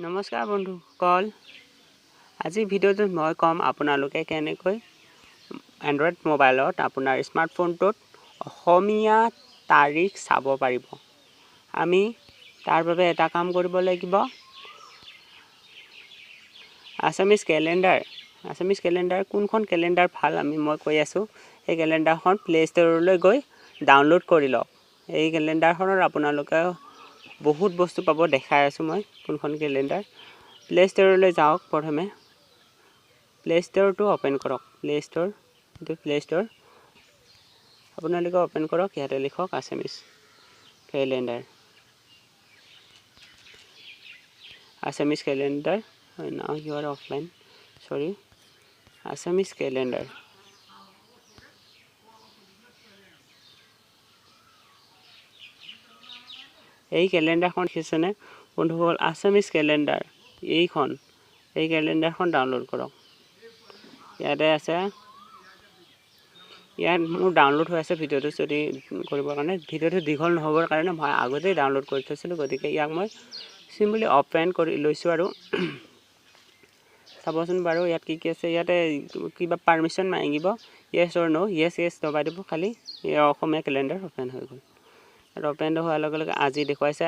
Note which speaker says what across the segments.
Speaker 1: নমস্কাৰ বন্ধুসকল আজি ভিডিঅ'টোত মই কম আপোনালোকে কেনেকৈ এন্ড্ৰইড মোবাইলত আপোনাৰ স্মাৰ্টফোনটোত অসমীয়া তাৰিখ চাব পাৰিব। আমি তাৰ বাবে এটা কাম কৰিব লাগিব। আসামিজ ক্যালেন্ডাৰ কোনখন ক্যালেন্ডাৰ ভাল মই কৈ আছো। এই ক্যালেন্ডাৰখন প্লে ষ্ট'ৰলৈ গৈ ডাউনলোড কৰি লওক। এই ক্যালেন্ডাৰখনৰ আপোনালোকে বহুত বস্তু পাব দেখাই আছো মই কোনখন ক্যালেন্ডাৰ। প্লে ষ্ট'ৰলৈ যাওক। প্ৰথমে প্লে ষ্ট'ৰটো ওপেন কৰক। প্লে ষ্ট'ৰ আপোনালোকে ওপেন কৰক। ইয়াতে লিখক Assamese calendar now you are offline, sorry. Assamese Calendar এই ক্যালেন্ডাৰখন দেখিছেনে বন্ধুসকল? আসামিজ ক্যালেন্ডাৰ এই ক্যালেন্ডাৰখন ডাউনলোড কৰক। ইয়াতে আছে, ইয়াত মোৰ ডাউনলোড হৈ আছে ভিডিঅ'টো যদি কৰিবৰ কাৰণে। ভিডিঅ'টো দীঘল নহবৰ কাৰণে মই আগতেই ডাউনলোড কৰি থৈছিলোঁ, গতিকে ইয়াক মই চিম্পলি ওপেন কৰি লৈছোঁ আৰু চাবচোন বাৰু ইয়াত কি আছে। ইয়াতে কিবা পাৰমিশন মাগিব, ইয়েছ অৰ নো। ইয়েছ দবাই দিব খালি। এই অসমীয়া ক্যালেন্ডাৰ ওপেন হৈ গ'ল। আৰু ওপেন হোৱাৰ লগে লগে আজি দেখুৱাইছে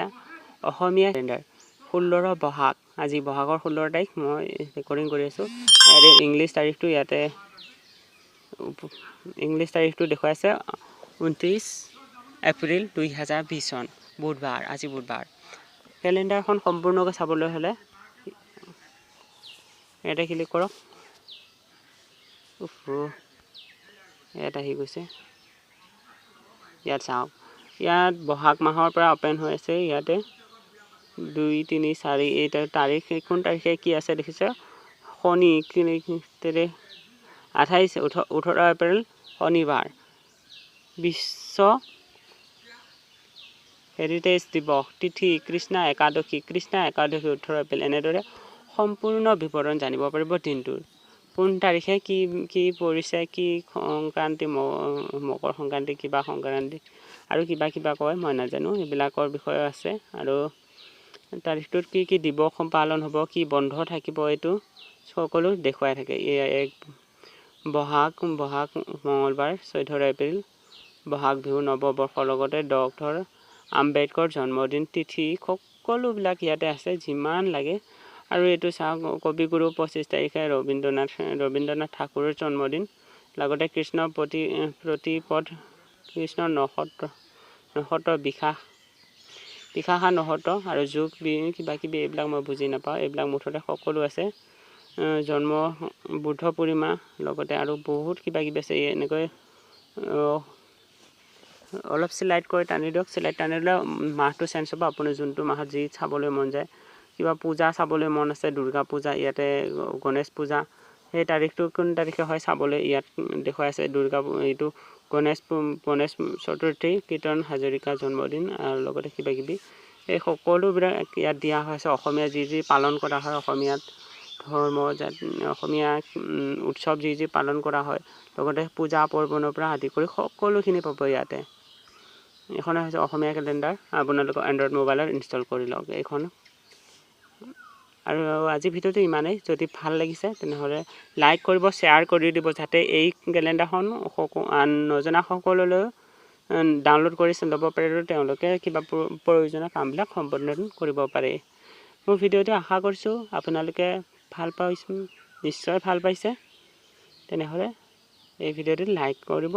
Speaker 1: অসমীয়া ক্যালেন্ডাৰ 16 বহাগ। আজি বহাগৰ 16 তাৰিখ মই ৰেকৰ্ডিং কৰি আছো। আৰু ইংলিছ তাৰিখটো দেখুৱাইছে 29 এপ্ৰিল 2020 চন বুধবাৰ। আজি বুধবাৰ। ক্যালেন্ডাৰখন সম্পূৰ্ণকৈ চাবলৈ হলে এটা ক্লিক কৰক। ইয়াত আহি গৈছে। ইয়াত চাওক, ইয়াত বহাগ মাহৰ পৰা ওপেন হৈ আছে। ইয়াতে 2 3 4 এইটা তাৰিখ, কোন তাৰিখে কি আছে দেখিছে? শনি 18 এপ্ৰিল শনিবাৰ। বিশ্ব হেৰিটেজ দিৱস। তিথি কৃষ্ণা একাদশী 18 এপ্ৰিল। এনেদৰে সম্পূৰ্ণ বিৱৰণ জানিব পাৰিব দিনটোৰ। কোন তাৰিখে কি পৰিছে, কি সংক্ৰান্তি, মকৰ সংক্ৰান্তি, কিবা সংক্ৰান্তি আৰু কিবা কয় মই নাজানো, এইবিলাকৰ বিষয়ে আছে। আৰু তাৰিখটোত কি দিৱস পালন হ'ব, কি বন্ধ থাকিব, এইটো সকলো দেখুৱাই থাকে। বহাগ মঙলবাৰ 14 এপ্ৰিল বহাগ বিহু নৱবৰ্ষৰ লগতে ডক্টৰ আম্বেদকৰ জন্মদিন তিথি সকলোবিলাক ইয়াতে আছে যিমান লাগে। আৰু এইটো চাওক, কবিগুৰু 25 তাৰিখে ৰবীন্দ্ৰনাথ ঠাকুৰৰ জন্মদিন। লগতে কৃষ্ণ প্ৰতিপদ, কৃষ্ণ নক্ষত্ৰ বিশাখা নক্ষত্ৰ আৰু যোগ কিবা এইবিলাক মই বুজি নাপাওঁ। এইবিলাক মুঠতে সকলো আছে। জন্ম বুদ্ধ পূৰ্ণিমা লগতে আৰু বহুত কিবা আছে। এনেকৈ অলপ স্লাইড কৰি টানি দিয়ক। স্লাইড টানি দিলে মাহটো চেঞ্জ হ'ব। আপুনি যোনটো মাহত যি চাবলৈ মন যায়, কিবা পূজা চাবলৈ মন আছে, দুৰ্গা পূজা, ইয়াতে গণেশ পূজা, সেই তাৰিখটো কোন তাৰিখে হয় চাবলৈ ইয়াত দেখুৱাই আছে। এইটো গণেশ চতুৰ্থী, কীৰ্তন হাজৰিকা জন্মদিন আৰু লগতে কিবা এই সকলোবিলাক ইয়াত দিয়া হৈছে। অসমীয়া যি পালন কৰা হয়, অসমীয়াত ধৰ্ম অসমীয়া উৎসৱ যি পালন কৰা হয়, লগতে পূজা পাৰ্বণৰ পৰা আদি কৰি সকলোখিনি পাব ইয়াতে। এইখন হৈছে অসমীয়া ক্যালেন্ডাৰ। আপোনালোকৰ এন্ড্ৰইড মোবাইলত ইনষ্টল কৰি লওক এইখন। আৰু আজি ভিডিঅ'টো ইমানেই। যদি ভাল লাগিছে তেনেহ'লে লাইক কৰিব, শ্বেয়াৰ কৰি দিব, যাতে এই ক্যালেন্ডাৰখন নজনা সকললৈ ডাউনলোড কৰি ল'ব পাৰে আৰু তেওঁলোকে কিবা প্ৰয়োজনীয় কামবিলাক সম্পাদন কৰিব পাৰে। মোৰ ভিডিঅ'টো আশা কৰিছোঁ আপোনালোকে নিশ্চয় ভাল পাইছে। তেনেহ'লে এই ভিডিঅ'টো লাইক কৰিব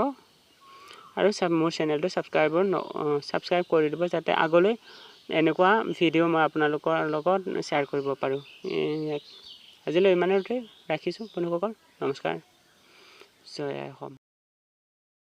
Speaker 1: আৰু মোৰ চেনেলটো ছাবস্ক্ৰাইব কৰি দিব, যাতে আগলৈ এনেকুৱা ভিডিঅ' মই আপোনালোকৰ লগত শ্বেয়াৰ কৰিব পাৰোঁ। আজিলৈ ইমানতে ৰাখিছোঁ বন্ধুসকল। নমস্কাৰ। জয় অসম।